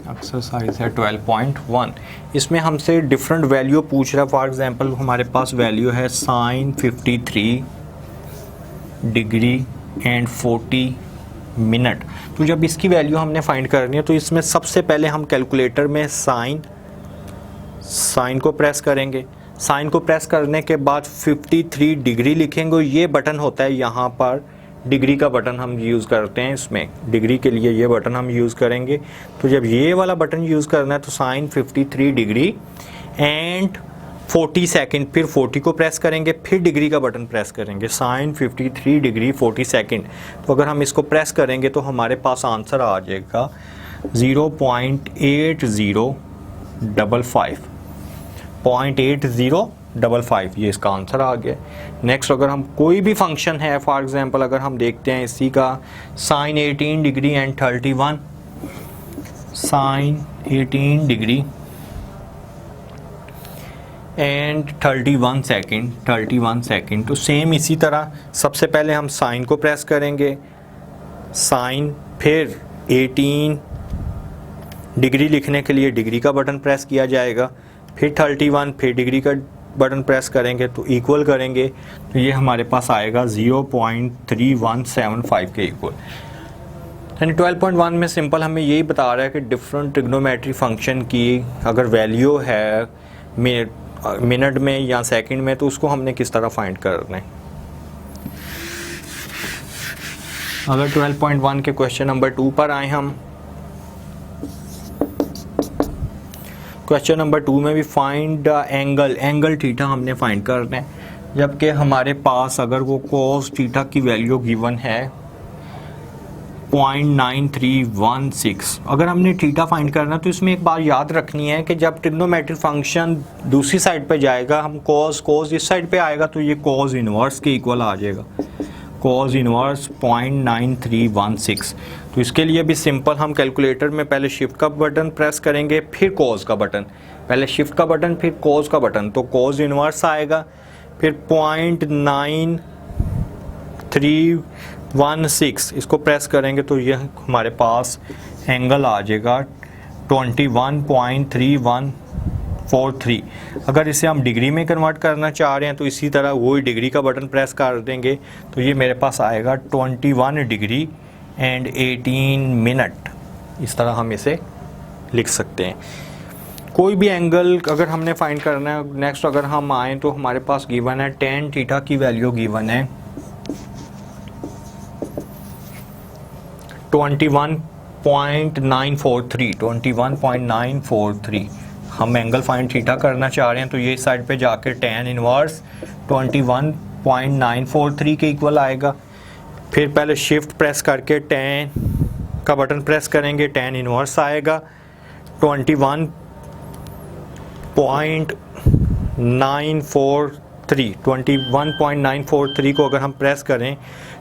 Exercise है 12.1। इसमें हमसे डिफरेंट वैल्यू पूछ रहा है। फॉर एग्जांपल हमारे पास वैल्यू है साइन 53 डिग्री एंड 40 मिनट। तो जब इसकी वैल्यू हमने फाइंड करनी है तो इसमें सबसे पहले हम कैलकुलेटर में साइन को प्रेस करेंगे। साइन को प्रेस करने के बाद 53 डिग्री लिखेंगे। ये बटन होता है यहाँ पर, डिग्री का बटन हम यूज़ करते हैं। इसमें डिग्री के लिए ये बटन हम यूज़ करेंगे। तो जब ये वाला बटन यूज़ करना है तो साइन 53 डिग्री एंड 40 सेकंड, फिर 40 को प्रेस करेंगे, फिर डिग्री का बटन प्रेस करेंगे। Sine 53 degree 40 second. तो अगर हम इसको प्रेस करेंगे तो हमारे पास आंसर आ जाएगा 0.8055। ये इसका आंसर आ गया। नेक्स्ट, अगर हम कोई भी फंक्शन है, फॉर एग्जांपल अगर हम देखते हैं इसी का sine 18 degree and 31, sine 18 degree and 31 second. तो सेम इसी तरह सबसे पहले हम साइन को प्रेस करेंगे, साइन, फिर 18 डिग्री लिखने के लिए डिग्री का बटन प्रेस किया जाएगा, फिर 31, फिर डिग्री का बटन प्रेस करेंगे तो इक्वल करेंगे। तो ये हमारे पास आएगा 0.3175 के इक्वल। यानी 12.1 में सिंपल हमें यही बता रहा है कि डिफरेंट ट्रिग्नोमेट्री फंक्शन की अगर वैल्यू है मिनट में या सेकंड में तो उसको हमने किस तरह फाइंड करना है। अगर 12.1 के क्वेश्चन नंबर 2 पर आए हम, क्वेश्चन नंबर 2 में भी फाइंड एंगल थीटा हमने फाइंड करना है। जबकि हमारे पास अगर वो कोस थीटा की वैल्यू गिवन है 0.9316, अगर हमने थीटा फाइंड करना तो इसमें एक बात याद रखनी है कि जब ट्रिग्नोमेट्रिक फंक्शन दूसरी साइड पे जाएगा, हम कोस इस साइड पे आएगा तो ये कोस इन्वर्स के इक्वल आ जाएगा, कोस इन्वर्स 0.9316। तो इसके लिए भी सिंपल हम कैलकुलेटर में पहले शिफ्ट का बटन प्रेस करेंगे, फिर कोस का बटन, पहले शिफ्ट का बटन फिर कोस का बटन, तो कोस इन्वर्स आएगा, फिर 0.9316 इसको प्रेस करेंगे तो ये हमारे पास एंगल आ जाएगा 21.3143। अगर इसे हम डिग्री में कन्वर्ट करना चाह रहे हैं तो इसी तरह वही डिग्री का बटन प्रेस कर देंगे तो ये मेरे पास आएगा 21 डिग्री एंड 18 मिनट। इस तरह हम इसे लिख सकते हैं। कोई भी एंगल अगर हमने फाइंड करना है। नेक्स्ट अगर हम आए तो हमारे पास गिवन है tan थीटा की वैल्यू गिवन है 21.943। हम एंगल फाइंड थीटा करना चाह रहे हैं तो ये साइड पे जाकर tan इनवर्स 21.943 के इक्वल आएगा। फिर पहले शिफ्ट प्रेस करके tan का बटन प्रेस करेंगे, tan इनवर्स आएगा 21.943 को अगर हम प्रेस करें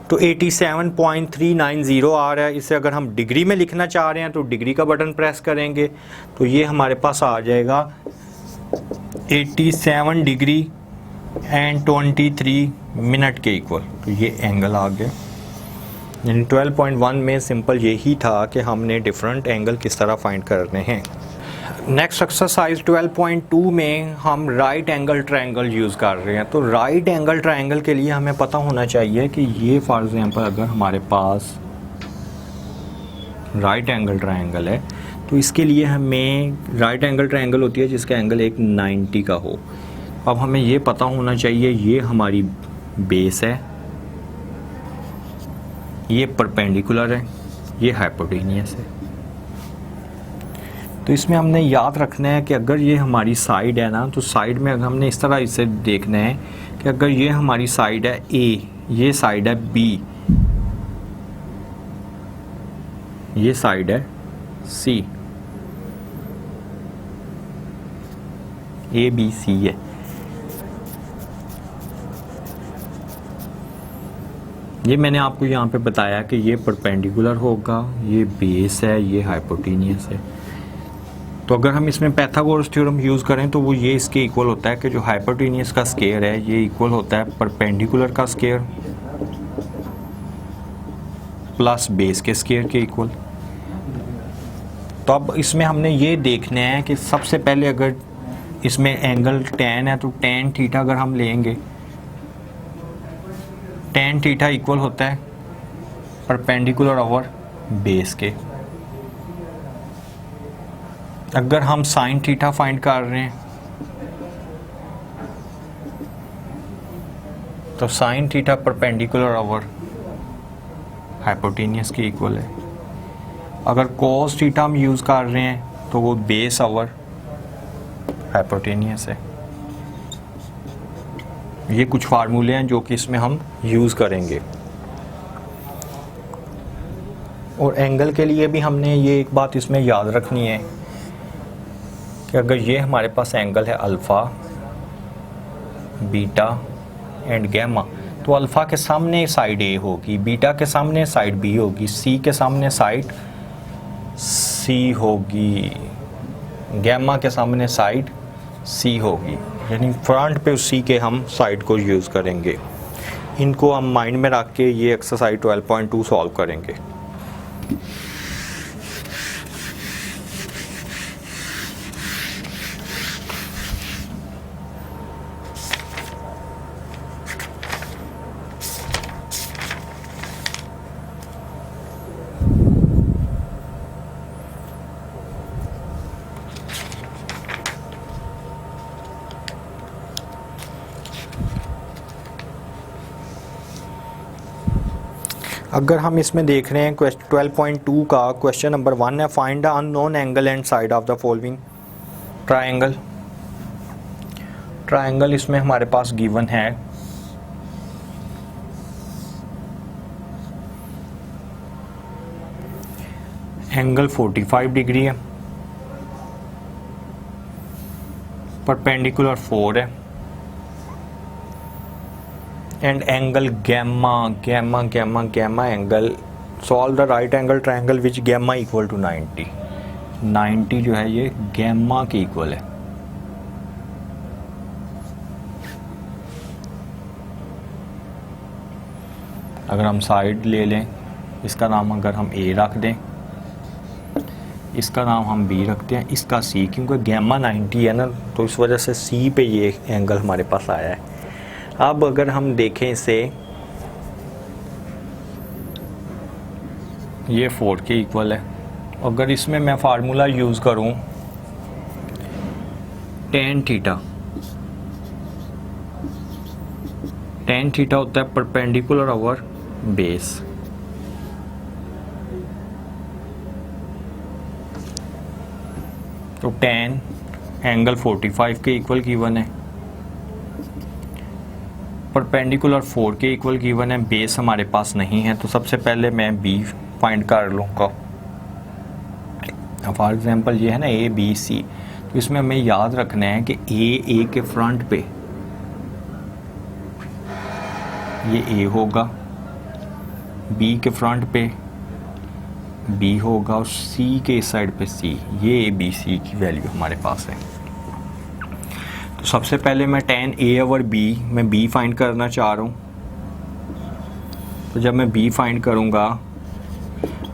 तो 87.390 आ रहा है। इसे अगर हम डिग्री में लिखना चाह रहे हैं तो डिग्री का बटन प्रेस करेंगे तो ये हमारे पास आ जाएगा 87 डिग्री एंड 23 मिनट के इक्वल। तो ये एंगल आ गया। यानी 12.1 में सिंपल यही था कि हमने डिफरेंट एंगल किस तरह फाइंड करने हैं। नेक्स्ट एक्सरसाइज 12.2 में हम राइट एंगल ट्रायंगल यूज़ कर रहे हैं। तो राइट एंगल ट्रायंगल के लिए हमें पता होना चाहिए कि ये फॉर एग्जांपल अगर हमारे पास राइट एंगल ट्रायंगल है तो इसके लिए हमें राइट एंगल ट्रायंगल होती है जिसका एंगल एक 90 का हो। अब हमें ये पता होना चाहिए ये हमारी बेस है, ये परपेंडिकुलर है, ये हाइपोटेनियस है। तो इसमें हमने याद रखना है कि अगर ये हमारी साइड है ना तो साइड में हमने इस तरह इसे देखना है कि अगर ये हमारी साइड है A, ये साइड है B, ये साइड है C, ABC है। ये मैंने आपको यहाँ पे बताया कि ये परपेंडिकुलर होगा, ये बेस है, ये हाइपोटेनियस है। तो अगर हम इसमें पाइथागोरस थ्योरम यूज़ करें तो वो ये इसके इक्वल होता है कि जो हाइपोटेनियस का स्क्वायर है ये इक्वल होता है परपेंडिकुलर का स्क्वायर प्लस बेस के स्क्वायर के इक्वल। तो अब इसमें हमने ये देखना है कि सबसे पहले अगर इसमें एंगल tan है तो tan थीटा अगर हम लेंगे, tan थीटा इक्वल होता है परपेंडिकुलर ओवर बेस के। अगर हम sin थीटा फाइंड कर रहे हैं तो sin theta perpendicular over hypotenuse के इक्वल है। अगर cos थीटा हम यूज़ कर रहे हैं तो वो बेस ओवर हाइपोटेनियस है। ये कुछ फार्मूले हैं जो कि इसमें हम यूज़ करेंगे। और एंगल के लिए भी हमने ये एक बात इसमें याद रखनी है कि अगर ये हमारे पास एंगल है अल्फ़ा, बीटा एंड गैमा, तो अल्फ़ा के सामने साइड ए होगी, बीटा के सामने साइड बी होगी, सी के सामने साइड सी होगी, गैमा के सामने साइड सी होगी। यानी फ्रंट पे उसी के हम साइड को यूज़ करेंगे। इनको हम माइंड में रख के ये एक्सरसाइज 12.2 सॉल्व करेंगे। अगर हम इसमें देख रहे हैं 12.2 का क्वेश्चन नंबर 1 है, find the unknown angle and side of the following triangle. Triangle इसमें हमारे पास गिवन है एंगल 45 डिग्री है, परपेंडिकुलर 4 है, and angle gamma gamma gamma gamma angle, solve the right angle triangle which gamma equal to 90। 90 जो है ये gamma के इक्वल है। अगर हम साइड ले लें, इसका नाम अगर हम ए रख दें, इसका नाम हम बी रखते हैं, इसका सी, क्योंकि गैमा 90 है ना, तो इस वजह से सी पे ये एंगल हमारे पास आया है। अब अगर हम देखें इसे, ये 4 के इक्वल है। अगर इसमें मैं फार्मूला यूज़ करूं tan थीटा, tan थीटा होता है परपेंडिकुलर ओवर बेस। तो tan एंगल 45 के इक्वल गिवन है, परपेंडिकुलर 4 के इक्वल गिवन है, बेस हमारे पास नहीं है। तो सबसे पहले मैं बी फाइंड कर लूँगा। फॉर एग्जांपल ये है ना ए बी सी, तो इसमें हमें याद रखना है कि ए के फ्रंट पे ये ए होगा, बी के फ्रंट पे बी होगा, और सी के इस साइड पे सी। ये ए बी सी की वैल्यू हमारे पास है। तो सबसे पहले मैं tan a ओवर b, मैं b फाइंड करना चाह रहा हूँ। तो जब मैं b फाइंड करूँगा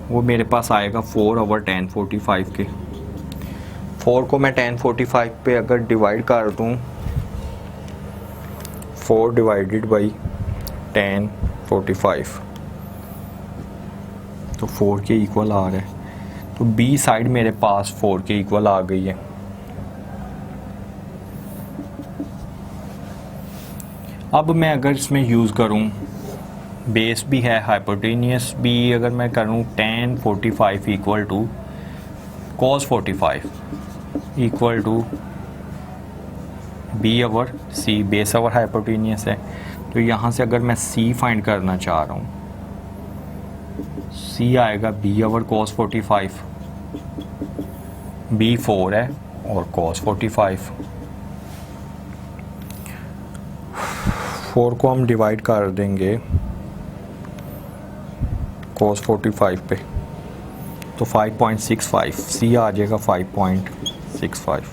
वो मेरे पास आएगा 4 ओवर tan 45 के। 4 को मैं tan 45 पे अगर डिवाइड कर दूँ, 4 डिवाइडेड बाई tan 45, तो 4 के इक्वल आ रहा है। तो b साइड मेरे पास 4 के इक्वल आ गई है। अब मैं अगर इसमें यूज़ करूं, बेस भी है, हाइपोटेनियस भी, अगर मैं करूं tan 45 equal to cos 45 equal to b over c, base over hypotenuse है। तो यहाँ से अगर मैं c फाइंड करना चाह रहा हूँ, c आएगा b ओवर cos 45, b 4 है और cos 45। 4 को हम डिवाइड कर देंगे cos 45 पे, तो 5.65, सी आ जाएगा 5.65।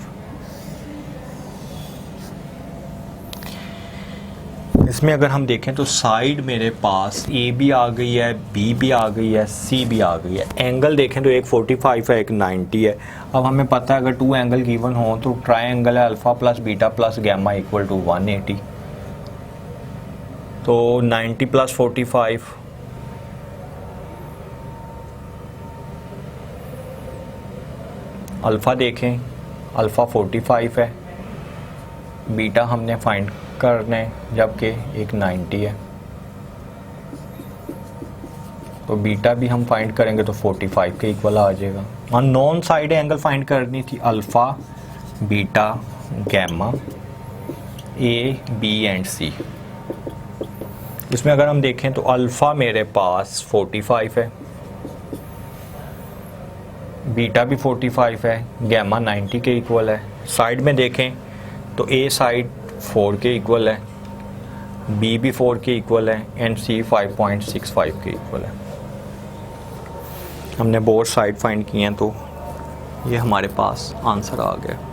इसमें अगर हम देखें तो साइड मेरे पास ए भी आ गई है, बी भी आ गई है, सी भी आ गई है। एंगल देखें तो एक 45 है, एक 90 है। अब हमें पता है अगर 2 एंगल गिवन हो तो ट्रायंगल है alpha plus beta plus gamma equal to 180। तो 90 प्लस 45 अल्फ़ा देखें, अल्फ़ा 45 है, बीटा हमने फाइंड करना है जबकि एक 90 है, तो बीटा भी हम फाइंड करेंगे तो 45 के इक्वल आ जाएगा। और नॉन साइड एंगल फाइंड करनी थी alpha beta gamma A B and C. इसमें अगर हम देखें तो अल्फ़ा मेरे पास 45 है, बीटा भी 45 है, गैमा 90 के इक्वल है। साइड में देखें तो ए साइड 4 के इक्वल है, बी भी 4 के इक्वल है एंड सी 5.65 के इक्वल है। हमने बोथ साइड फाइंड किए हैं तो ये हमारे पास आंसर आ गया।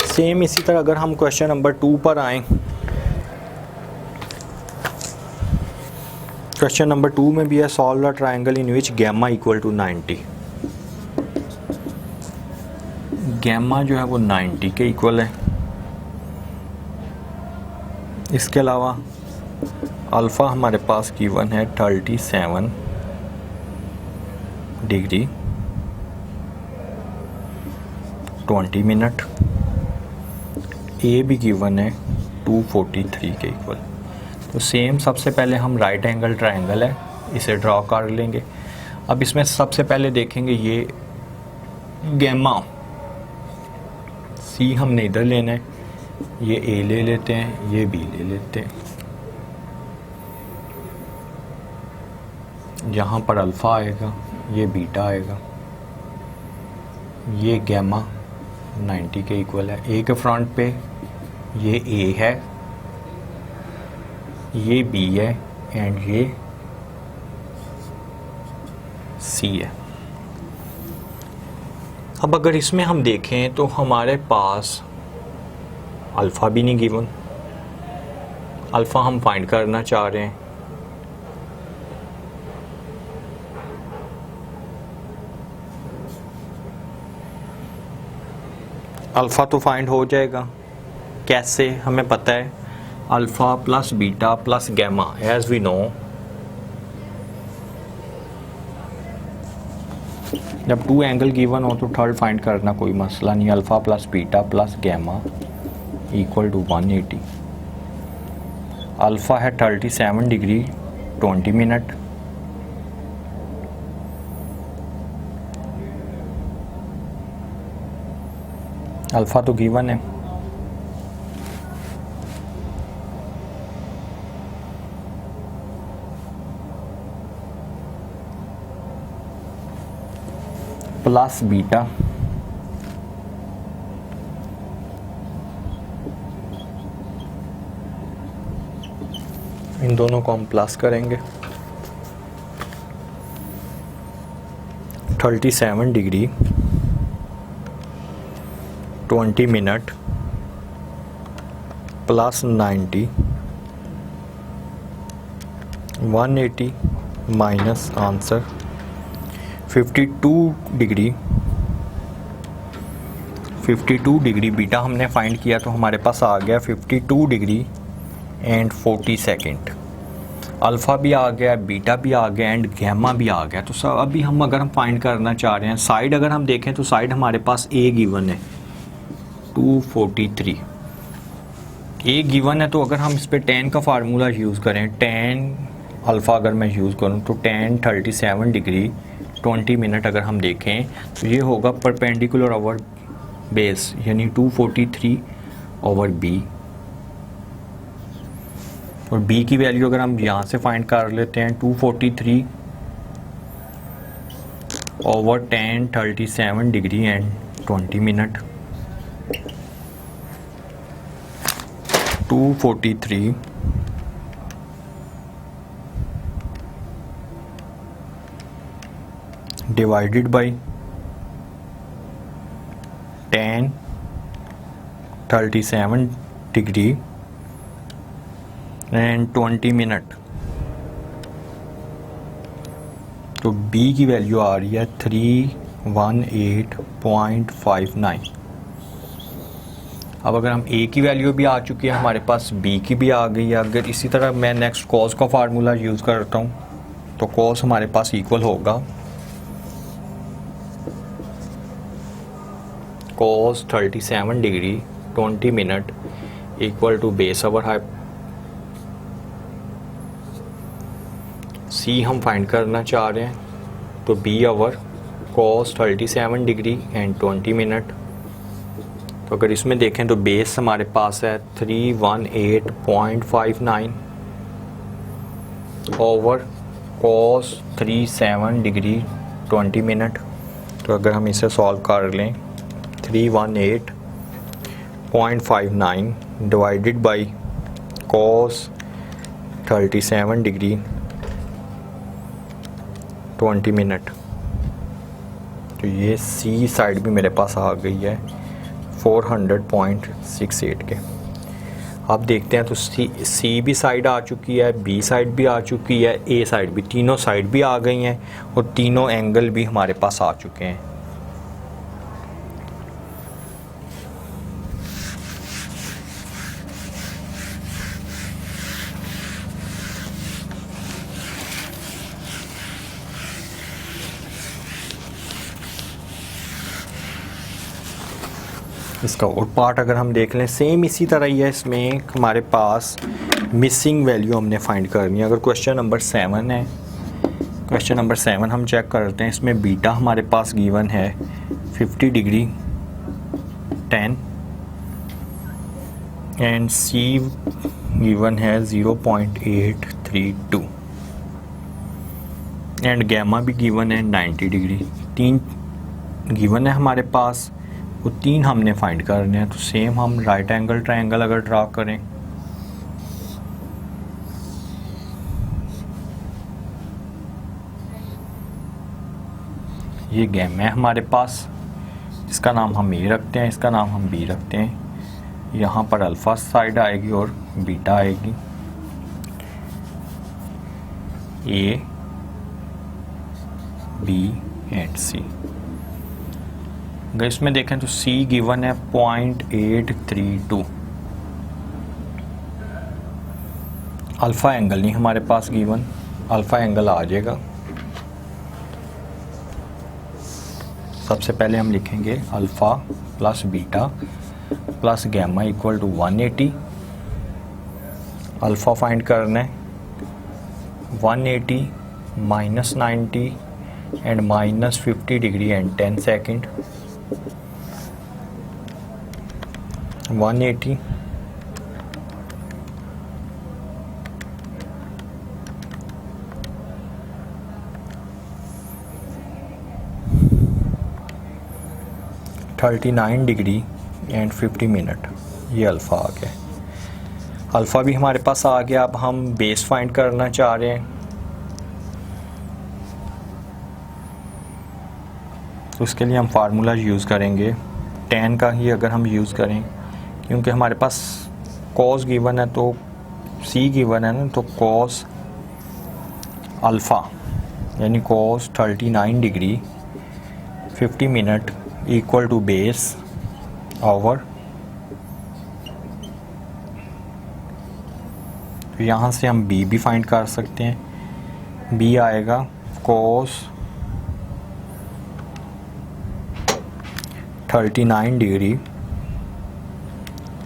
सेम इसी तरह अगर हम क्वेश्चन नंबर 2 पर आएँ, क्वेश्चन नंबर 2 में भी है solve the triangle in which gamma equal to 90। Gamma जो है वो 90 के इक्वल है। इसके अलावा अल्फ़ा हमारे पास गिवन है 37 डिग्री 20 मिनट, ए भी गिवन है 243 के इक्वल। तो सेम सबसे पहले हम राइट एंगल ट्रायंगल है इसे ड्रॉ कर लेंगे। अब इसमें सबसे पहले देखेंगे ये गैमा सी हमने इधर लेना है, ये ए ले लेते हैं, ये बी ले लेते हैं। यहाँ पर अल्फ़ा आएगा, ये बीटा आएगा, ये गैमा 90 के इक्वल है। ए के फ्रंट पे ये ए है, ये बी है एंड ये सी है। अब अगर इसमें हम देखें तो हमारे पास अल्फ़ा भी नहीं गिवन, अल्फ़ा हम फाइंड करना चाह रहे हैं। अल्फ़ा तो फाइंड हो जाएगा, कैसे हमें पता है alpha plus beta plus gamma as we know. जब 2 एंगल गिवन हो तो थर्ड फाइंड करना कोई मसला नहीं। Alpha plus beta plus gamma equal to 180। Alpha है 37 डिग्री 20 मिनट, अल्फ़ा तो गिवन है, प्लस बीटा इन दोनों को हम प्लस करेंगे। 37 degree 20 minute plus 90 180 minus answer 52 degree. 52 degree beta हमने फाइंड किया तो हमारे पास आ गया 52 डिग्री एंड 40 सेकेंड। अल्फ़ा भी आ गया, बीटा भी आ गया एंड गैमा भी आ गया। तो सब अभी हम अगर हम फाइंड करना चाह रहे हैं साइड, अगर हम देखें तो साइड हमारे पास ए गिवन है 243, ए गिवन है। तो अगर हम इस पर tan का फार्मूला यूज़ करें, tan अल्फ़ा अगर मैं यूज़ करूं तो tan 37 डिग्री 20 मिनट अगर हम देखें तो ये होगा परपेंडिकुलर ओवर बेस, यानी 243 ओवर बी। और b की वैल्यू अगर हम यहाँ से फाइंड कर लेते हैं 243 over tan 37 degree and 20 minute. 243 divided by tan 37 degree and 20 minute. तो B की वैल्यू आ रही है 318.59। अब अगर हम A की वैल्यू भी आ चुकी है हमारे पास, B की भी आ गई है। अगर इसी तरह मैं नेक्स्ट कॉस का फार्मूला यूज़ करता हूँ तो कॉस हमारे पास इक्वल होगा cos 37 degree 20 minute equal to base over hyp. C हम फाइंड करना चाह रहे हैं तो B over cos 37 degree and 20 minute. तो अगर इसमें देखें तो बेस हमारे पास है 318.59 ओवर cos 37 डिग्री 20 मिनट। तो अगर हम इसे सॉल्व कर लें 318.59 divided by cos 37 degree 20 minute, तो ये सी साइड भी मेरे पास आ गई है 400.68 के। अब देखते हैं तो सी भी साइड आ चुकी है, बी साइड भी आ चुकी है, ए साइड भी, तीनों साइड भी आ गई हैं और तीनों एंगल भी हमारे पास आ चुके हैं। इसका और पार्ट अगर हम देख लें सेम इसी तरह ही है। इसमें हमारे पास मिसिंग वैल्यू हमने फाइंड करनी है। अगर क्वेश्चन नंबर 7 है, क्वेश्चन नंबर 7 हम चेक करते हैं। इसमें बीटा हमारे पास गिवन है 50 डिग्री 10 एंड सी गिवन है 0.832 एंड गैमा भी गिवन है 90 डिग्री। 3 गिवन है हमारे पास, वो 3 हमने फाइंड करने हैं। तो सेम हम राइट एंगल ट्रायंगल अगर ड्रा करें ये गैमा है हमारे पास, इसका नाम हम ए रखते हैं, इसका नाम हम बी रखते हैं। यहाँ पर अल्फ़ा साइड आएगी और बीटा आएगी। ए बी एंड सी। अगर इसमें देखें तो C गिवन है 0.832। अल्फ़ा एंगल नहीं हमारे पास गिवन, अल्फ़ा एंगल आ जाएगा। सबसे पहले हम लिखेंगे alpha plus beta plus gamma equal to 180। Alpha find करना है 180 minus 90 and minus 50 degree and 10 second. 180 39 degree and 50 minute, ये अल्फ़ा आ गया। अल्फ़ा भी हमारे पास आ गया। अब हम बेस फाइंड करना चाह रहे हैं, तो उसके लिए हम फार्मूला यूज़ करेंगे tan का ही अगर हम यूज़ करें, क्योंकि हमारे पास cos गिवन है तो C गिवन है ना, तो cos अल्फ़ा यानी cos 39 degree 50 minute equal to base over. तो यहाँ से हम B भी फाइंड कर सकते हैं। B आएगा cos 39 डिग्री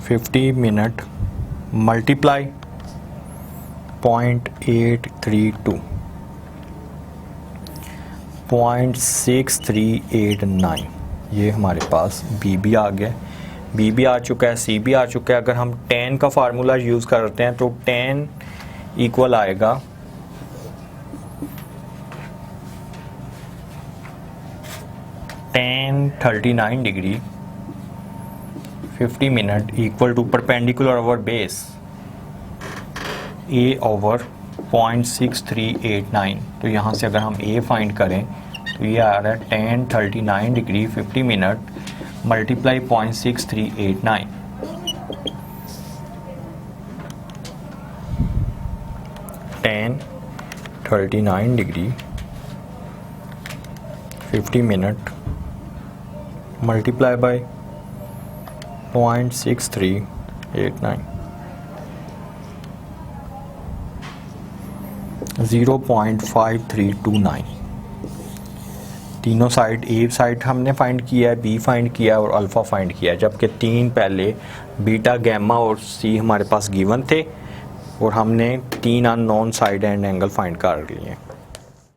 50 मिनट मल्टीप्लाई 0.832 0.6389, ये हमारे पास बी भी आ गया, बी भी आ चुका है, सी भी आ चुका है। अगर हम tan का फार्मूला यूज़ करते हैं तो tan इक्वल आएगा tan 39 degree 50 minute equal to perpendicular over base a over 0.6389। तो यहाँ से अगर हम a फाइंड करें तो ये आ रहा है 1039 degree 50 minute multiply 0.6389। 1039 degree 50 minute multiply by 0.6389 0.5329। तीनों साइड ए साइड हमने फाइंड किया है, बी फाइंड किया है और अल्फ़ा फाइंड किया है, जबकि तीन पहले बीटा गैमा और सी हमारे पास गिवन थे और हमने तीन unknown side and angle find कर लिए।